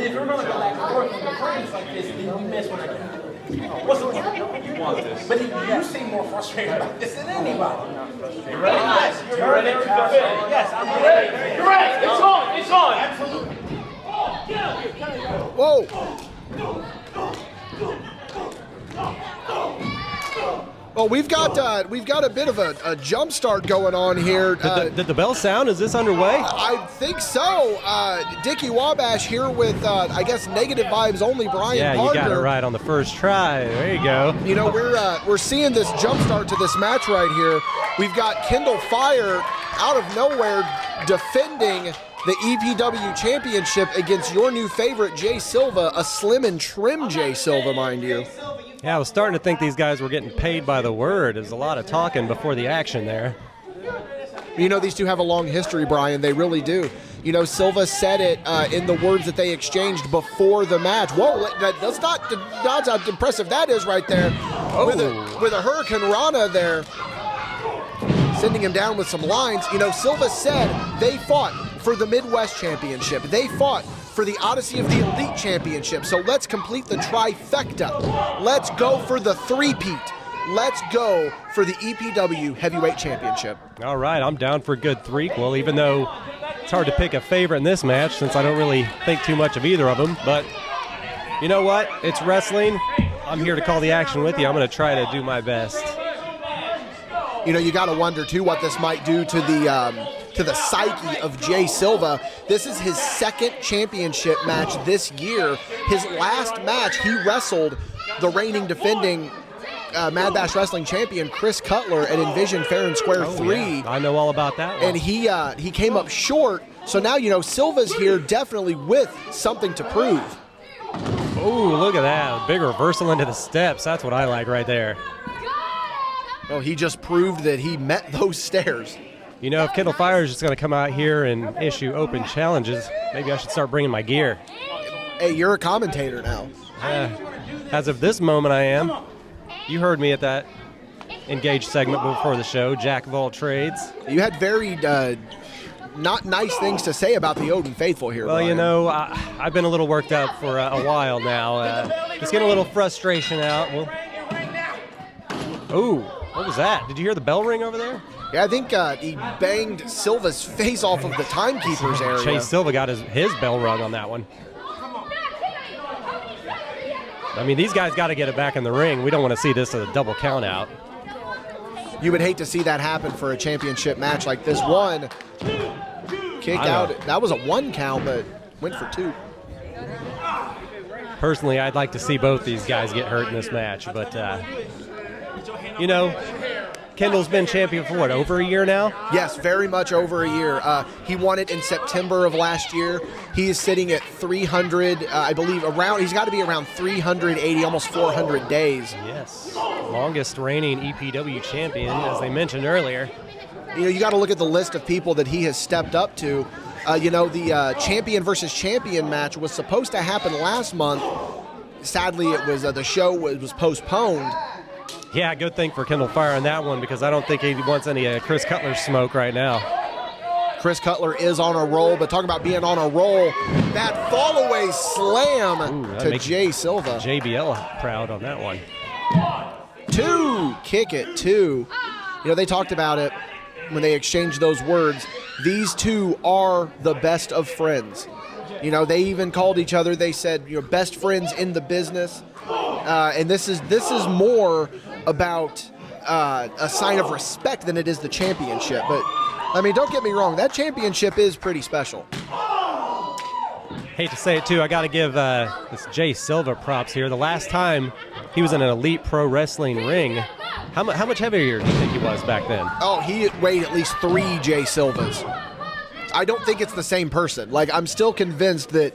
if you're going to go back and forth with the frames like this, then you miss what I do. What's the you want this? But you seem more frustrated about this than anybody. You ready? Yes, you're ready. Yes, I'm ready. You're ready. It's on. It's on. Absolutely. Whoa. Well, we've got a bit of a jump start going on here. Did the bell sound? Is this underway? I think so. Dickie Wabash here with, I guess, negative vibes only. Brian Parker. You got it right on the first try. There you go. You know, we're seeing this jump start to this match right here. We've got Kyndal Fyre out of nowhere defending the EPW championship against your new favorite, Jay Silva, a slim and trim Jay Silva, mind you. Yeah, I was starting to think these guys were getting paid by the word. There's a lot of talking before the action there. You know, these two have a long history, Brian. They really do. You know, Silva said it in the words that they exchanged before the match. Whoa, that's not how impressive that is right there. Oh. With a Hurricane Rana there, sending him down with some lines. You know, Silva said they fought for the Midwest Championship. They fought for the Odyssey of the Elite Championship. So let's complete the trifecta. Let's go for the three-peat. Let's go for the EPW Heavyweight Championship. All right, I'm down for a good threequel, even though it's hard to pick a favorite in this match since I don't really think too much of either of them. But you know what? It's wrestling. I'm here to call the action with you. I'm going to try to do my best. You know, you got to wonder, too, what this might do to the psyche of Jay Silva. This is his second championship match this year. His last match, he wrestled the reigning defending Mad Bash Wrestling champion Chris Cutler at Envision Fair and Square 3. Yeah. I know all about that one. And he came up short. So now, you know, Silva's here definitely with something to prove. Oh, look at that. Big reversal into the steps. That's what I like right there. Well, he just proved that he met those stairs. You know, if Kyndal Fyre is just going to come out here and issue open challenges, maybe I should start bringing my gear. Hey, you're a commentator now. As of this moment, I am. You heard me at that Engaged segment before the show, Jack of all trades. You had very not nice things to say about the Odin faithful here, Well, Brian. you know, I've been a little worked up for a while now. Just getting a little frustration out. Oh, what was that? Did you hear the bell ring over there? Yeah, I think he banged Silva's face off of the timekeeper's area. Chase Silva got his bell rung on that one. I mean, these guys got to get it back in the ring. We don't want to see this as a double count out. You would hate to see that happen for a championship match like this one. Kick out. That was a 1 count, but went for 2. Personally, I'd like to see both these guys get hurt in this match, but, you know, Kyndal's been champion for, what, over a year now? Yes, very much over a year. He won it in September of last year. He is sitting at 300, I believe, he's got to be around 380, almost 400 days. Yes, longest reigning EPW champion, as they mentioned earlier. You know, you got to look at the list of people that he has stepped up to. You know, the champion versus champion match was supposed to happen last month. Sadly, it was the show was postponed. Yeah, good thing for Kyndal Fyre on that one because I don't think he wants any Chris Cutler smoke right now. Chris Cutler is on a roll, but talking about being on a roll, that fall-away slam to Jay Silva. JBL proud on that one. 2, kick it, 2. You know, they talked about it when they exchanged those words. These two are the best of friends. You know, they even called each other, they said, you know, best friends in the business. And this is more about a sign of respect than it is the championship. But, I mean, don't get me wrong, that championship is pretty special. Hate to say it, too. I got to give this Jay Silva props here. The last time he was in an Elite Pro Wrestling ring, how much heavier do you think he was back then? Oh, he weighed at least 3 Jay Silvas. I don't think it's the same person. Like, I'm still convinced that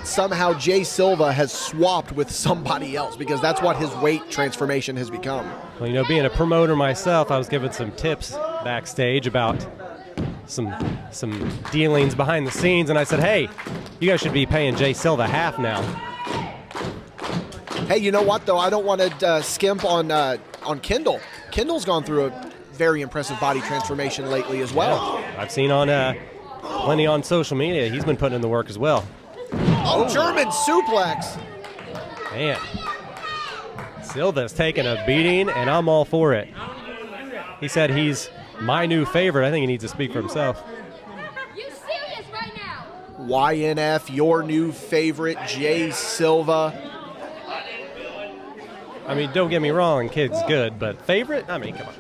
somehow Jay Silva has swapped with somebody else because that's what his weight transformation has become. Well, you know, being a promoter myself, I was given some tips backstage about some dealings behind the scenes, and I said, hey, you guys should be paying Jay Silva half now. Hey, you know what, though? I don't want to skimp on Kyndal. Kyndal's gone through a very impressive body transformation lately as well. Yeah, I've seen on plenty on social media. He's been putting in the work as well. Oh, German suplex. Man. Silva's taking a beating, and I'm all for it. He said he's my new favorite. I think he needs to speak for himself. You serious right now? YNF, your new favorite, Jay Silva. I mean, don't get me wrong, kid's good, but favorite? I mean, come on.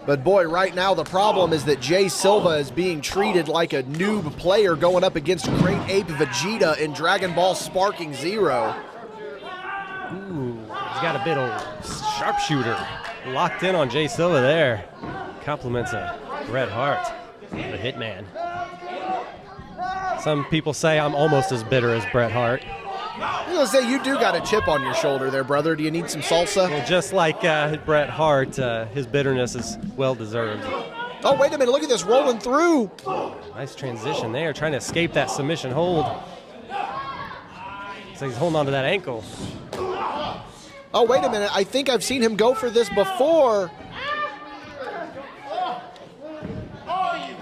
But boy, right now the problem is that Jay Silva is being treated like a noob player going up against Great Ape Vegeta in Dragon Ball Sparking Zero. Ooh, he's got a bit of sharpshooter locked in on Jay Silva there. Compliments of Bret Hart, the Hitman. Some people say I'm almost as bitter as Bret Hart. I was going to say, you do got a chip on your shoulder there, brother. Do you need some salsa? Well, just like Bret Hart, his bitterness is well-deserved. Oh, wait a minute. Look at this rolling through. Nice transition there, trying to escape that submission hold. So he's holding on to that ankle. Oh, wait a minute. I think I've seen him go for this before.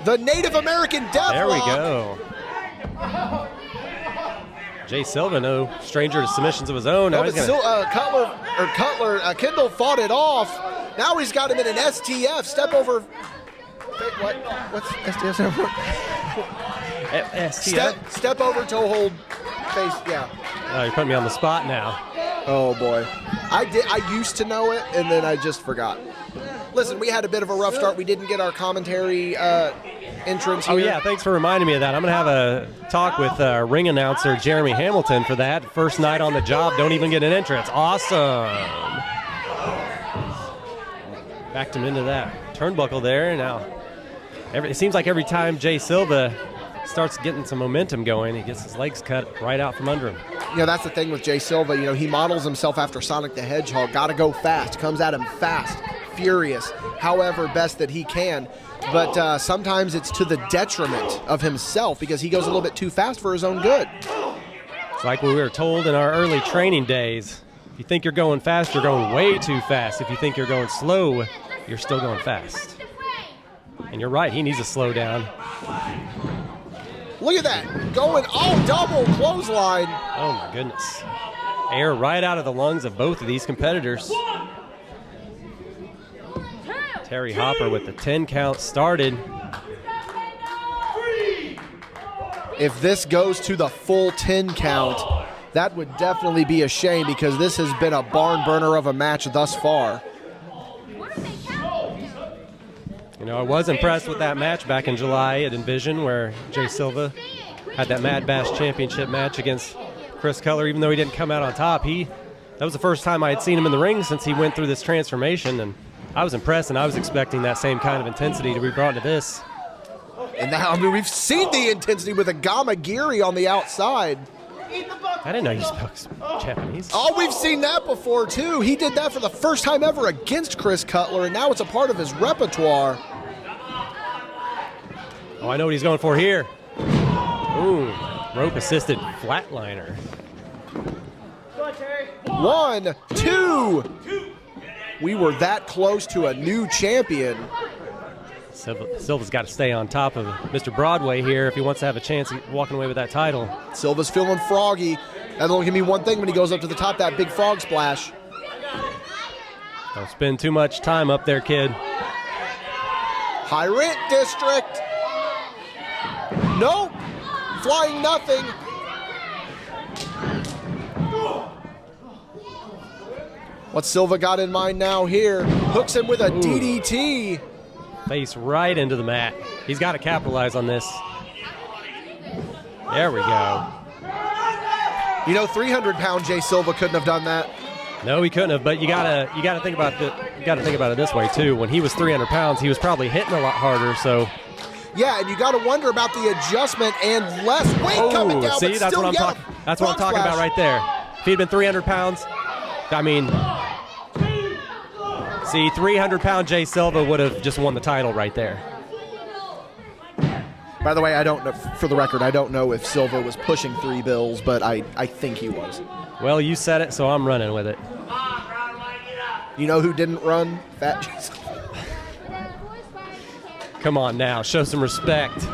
The Native American Death There we Lock. go. Jay Silva, no stranger to submissions of his own. Now No, he's but gonna... Kyndal fought it off. Now he's got him in an STF. Step over. What? What's STF? STF? Step over toe hold face. Yeah. Oh, you're putting me on the spot now. Oh boy. I used to know it and then I just forgot. Listen, we had a bit of a rough start. We didn't get our commentary entrance here. Oh, yeah, thanks for reminding me of that. I'm going to have a talk with ring announcer Jeremy Hamilton for that. First night on the job, don't even get an entrance. Awesome. Backed him into that turnbuckle there. Now, it seems like every time Jay Silva starts getting some momentum going, he gets his legs cut right out from under him. You know, that's the thing with Jay Silva. You know, he models himself after Sonic the Hedgehog. Got to go fast. Comes at him fast, furious, however best that he can. But sometimes it's to the detriment of himself because he goes a little bit too fast for his own good. It's like we were told in our early training days. If you think you're going fast, you're going way too fast. If you think you're going slow, you're still going fast. And you're right, he needs to slow down. Look at that. Going all double clothesline. Oh, my goodness. Air right out of the lungs of both of these competitors. Terry Hopper with the 10 count started. If this goes to the full 10 count, that would definitely be a shame because this has been a barn burner of a match thus far. You know, I was impressed with that match back in July at Envision where Jay Silva had that Mad Bash Championship match against Chris Cutler. Even though he didn't come out on top, that was the first time I had seen him in the ring since he went through this transformation, and I was impressed, and I was expecting that same kind of intensity to be brought to this. And now, I mean, we've seen the intensity with a Gamagiri on the outside. I didn't know you spoke Japanese. Oh, we've seen that before, too. He did that for the first time ever against Chris Cutler, and now it's a part of his repertoire. Oh, I know what he's going for here. Ooh, rope-assisted flatliner. 1, 2. We were that close to a new champion. Silva's got to stay on top of Mr. Broadway here if he wants to have a chance of walking away with that title. Silva's feeling froggy. That'll give me one thing when he goes up to the top, that big frog splash. Don't spend too much time up there, kid. High rent district. Nope. Flying nothing. What Silva got in mind now here. Hooks him with a DDT. Face right into the mat. He's got to capitalize on this. There we go. You know, 300-pound Jay Silva couldn't have done that. No, he couldn't have. But you gotta think about it this way too. When he was 300 pounds, he was probably hitting a lot harder. So. Yeah, and you got to wonder about the adjustment and less weight coming down. See, that's what I'm talking. That's what I'm talking about right there. If he'd been 300 pounds, I mean, see, 300-pound Jay Silva would have just won the title right there. By the way, I don't know. For the record, I don't know if Silva was pushing 3 bills, but I think he was. Well, you said it, so I'm running with it. You know who didn't run? Fat Jay Silva. Come on now, show some respect.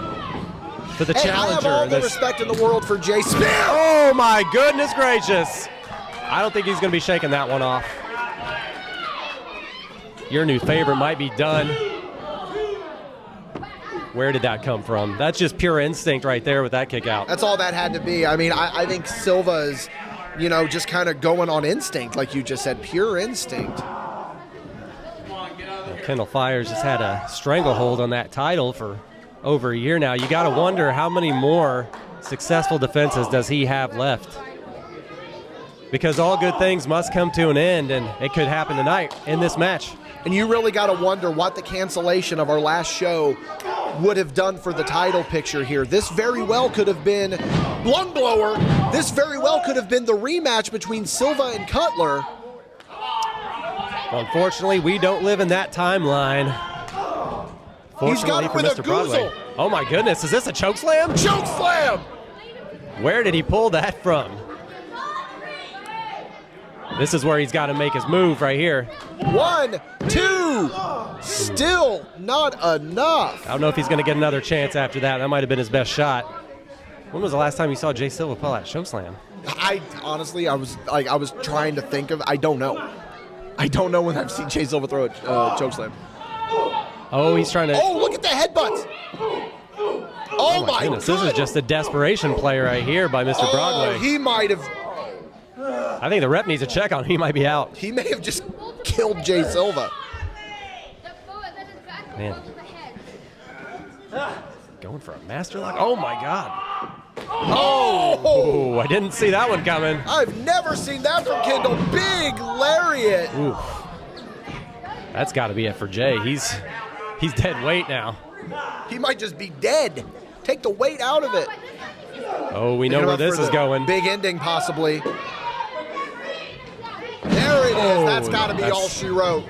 to the Hey, challenger. I have all in the this. respect in the world for Jay Smith. Oh my goodness gracious. I don't think he's going to be shaking that one off. Your new favorite might be done. Where did that come from? That's just pure instinct right there with that kick out. That's all that had to be. I mean, I think Silva is, just kind of going on instinct, like you just said, pure instinct. Kyndal Fyre's just had a stranglehold on that title for over a year now. You got to wonder how many more successful defenses does he have left? Because all good things must come to an end, and it could happen tonight in this match. And you really got to wonder what the cancellation of our last show would have done for the title picture here. This very well could have been lung blower. This very well could have been the rematch between Silva and Cutler. Unfortunately, we don't live in that timeline. He's got Fortunately it for with Mr. a Broadway. goozle. Oh my goodness, is this a choke slam? Choke slam! Where did he pull that from? This is where he's got to make his move right here. 1, 2, still not enough. I don't know if he's going to get another chance after that. That might have been his best shot. When was the last time you saw Jay Silva pull that choke slam? I was trying to think of. I don't know. I don't know when I've seen Jay Silva throw a choke slam. Oh, he's trying to. Oh, look at the headbutts. Oh my goodness, God. this is just a desperation play right here by Mr. Broadway. He might have. I think the ref needs a check on him. He might be out. He may have just killed Jay Silva. Man. Going for a master lock. Oh my God. Oh, I didn't see that one coming. I've never seen that from Kyndal. Big lariat. Ooh. That's got to be it for Jay. He's dead weight now. He might just be dead. Take the weight out of it. Oh, we know where this is going. Big ending, possibly. There it is. That's got to be all she wrote.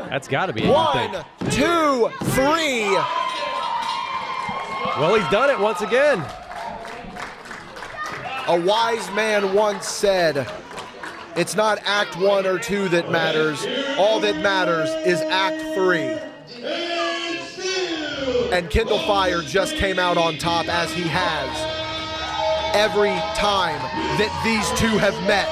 That's got to be it. 1, 2, 3. Well, he's done it once again. A wise man once said, it's not act 1 or 2 that matters. All that matters is act 3. And Kyndal Fyre just came out on top, as he has every time that these two have met.